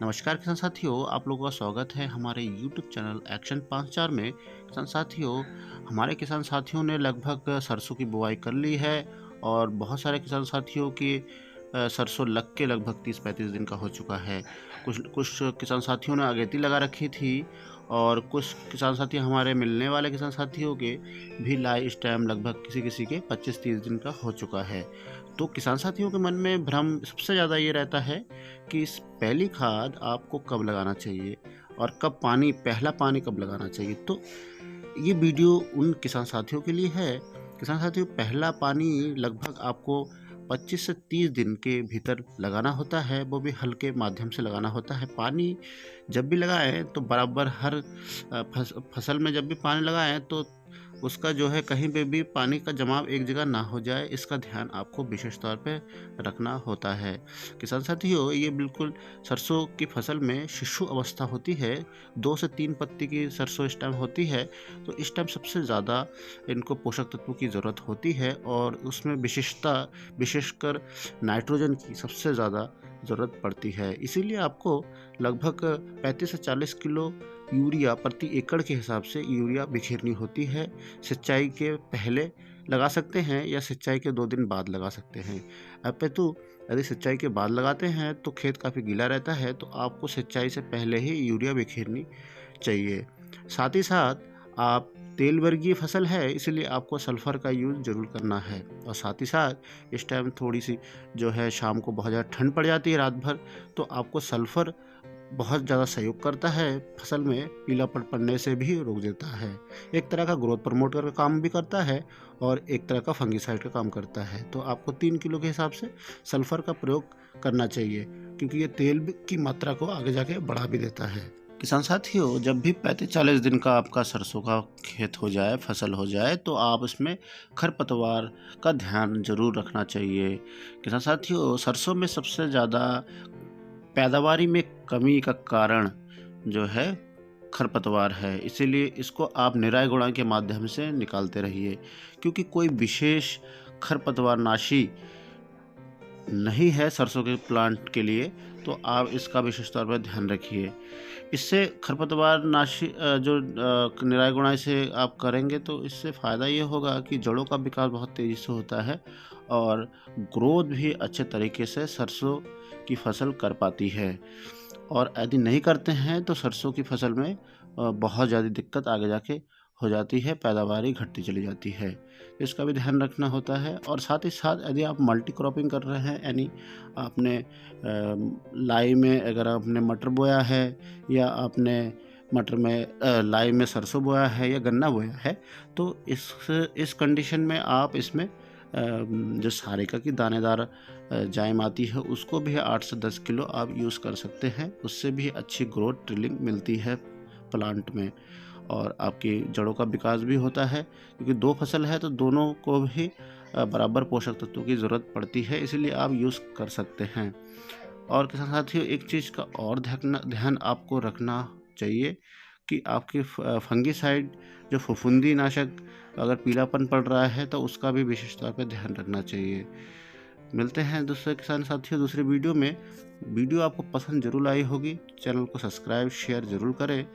नमस्कार किसान साथियों, आप लोगों का स्वागत है हमारे यूट्यूब चैनल एक्शन 5-4 में। किसान साथियों, हमारे किसान साथियों ने लगभग सरसों की बुआई कर ली है और बहुत सारे किसान साथियों की सरसों लग के लगभग 30-35 दिन का हो चुका है। कुछ कुछ किसान साथियों ने अगेती लगा रखी थी और कुछ किसान साथी हमारे मिलने वाले किसान साथियों के भी लाई इस टाइम लगभग किसी-किसी के 25-30 दिन का हो चुका है। तो किसान साथियों के मन में भ्रम सबसे ज़्यादा ये रहता है कि इस पहली खाद आपको कब लगाना चाहिए और कब पहला पानी कब लगाना चाहिए। तो ये वीडियो उन किसान साथियों के लिए है। किसान साथियों, पहला पानी लगभग आपको 25 से 30 दिन के भीतर लगाना होता है, वो भी हल्के माध्यम से लगाना होता है। पानी जब भी लगाएं तो बराबर हर फसल में जब भी पानी लगाएं तो उसका जो है कहीं पे भी पानी का जमाव एक जगह ना हो जाए, इसका ध्यान आपको विशेष तौर पे रखना होता है। किसान साथियों, ये बिल्कुल सरसों की फसल में शिशु अवस्था होती है। 2 से 3 पत्ती की सरसों इस टाइम होती है, तो इस टाइम सबसे ज़्यादा इनको पोषक तत्वों की ज़रूरत होती है और उसमें विशेषकर नाइट्रोजन की सबसे ज़्यादा ज़रूरत पड़ती है। इसीलिए आपको लगभग 35 से 40 किलो यूरिया प्रति एकड़ के हिसाब से यूरिया बिखेरनी होती है। सिंचाई के पहले लगा सकते हैं या सिंचाई के 2 दिन बाद लगा सकते हैं। अपितु यदि सिंचाई के बाद लगाते हैं तो खेत काफ़ी गीला रहता है, तो आपको सिंचाई से पहले ही यूरिया बिखेरनी चाहिए। साथ ही साथ आप तेल वर्गीय फसल है, इसलिए आपको सल्फ़र का यूज़ ज़रूर करना है। और साथ ही साथ इस टाइम थोड़ी-सी जो है शाम को बहुत ज़्यादा ठंड पड़ जाती है रात भर, तो आपको सल्फ़र बहुत ज़्यादा सहयोग करता है, फसल में पीलापन पड़ने से भी रोक देता है। एक तरह का ग्रोथ प्रमोटर का काम भी करता है और एक तरह का फंगिसाइड का काम करता है। तो आपको 3 किलो के हिसाब से सल्फ़र का प्रयोग करना चाहिए, क्योंकि ये की मात्रा को आगे जाके बढ़ा भी देता है। किसान साथियों, जब भी 35-40 दिन का आपका सरसों का खेत हो जाए, फसल हो जाए, तो आप उसमें खरपतवार का ध्यान ज़रूर रखना चाहिए। किसान साथियों, सरसों में सबसे ज़्यादा पैदावारी में कमी का कारण जो है खरपतवार है, इसीलिए इसको आप निराई गुड़ाई के माध्यम से निकालते रहिए, क्योंकि कोई विशेष खरपतवारनाशी नहीं है सरसों के प्लांट के लिए, तो आप इसका विशेष तौर पर ध्यान रखिए। इससे खरपतवारनाशी जो निराई गुड़ाई से आप करेंगे तो इससे फ़ायदा ये होगा कि जड़ों का विकास बहुत तेज़ी से होता है और ग्रोथ भी अच्छे तरीके से सरसों की फसल कर पाती है। और यदि नहीं करते हैं तो सरसों की फसल में बहुत ज़्यादा दिक्कत आगे जाके हो जाती है, पैदावारी घटती चली जाती है। तो इसका भी ध्यान रखना होता है। और साथ ही साथ यदि आप मल्टी क्रॉपिंग कर रहे हैं, यानी आपने लाई में अगर आपने मटर बोया है या आपने मटर में लाई में सरसों बोया है या गन्ना बोया है, तो इस कंडीशन में आप इसमें जो सारिका की दानेदार जाइम आती है उसको भी 8 से 10 किलो आप यूज़ कर सकते हैं। उससे भी अच्छी ग्रोथ ड्रिलिंग मिलती है प्लांट में और आपकी जड़ों का विकास भी होता है, क्योंकि 2 फसल है तो दोनों को भी बराबर पोषक तत्वों की ज़रूरत पड़ती है, इसीलिए आप यूज़ कर सकते हैं। और किसान साथियों, एक चीज़ का और ध्यान आपको रखना चाहिए कि आपके फंगिसाइड जो फफूंदी नाशक अगर पीलापन पड़ रहा है तो उसका भी विशेष तौर पे ध्यान रखना चाहिए। मिलते हैं दूसरे किसान साथियों दूसरे वीडियो में। वीडियो आपको पसंद ज़रूर आई होगी, चैनल को सब्सक्राइब शेयर ज़रूर करें।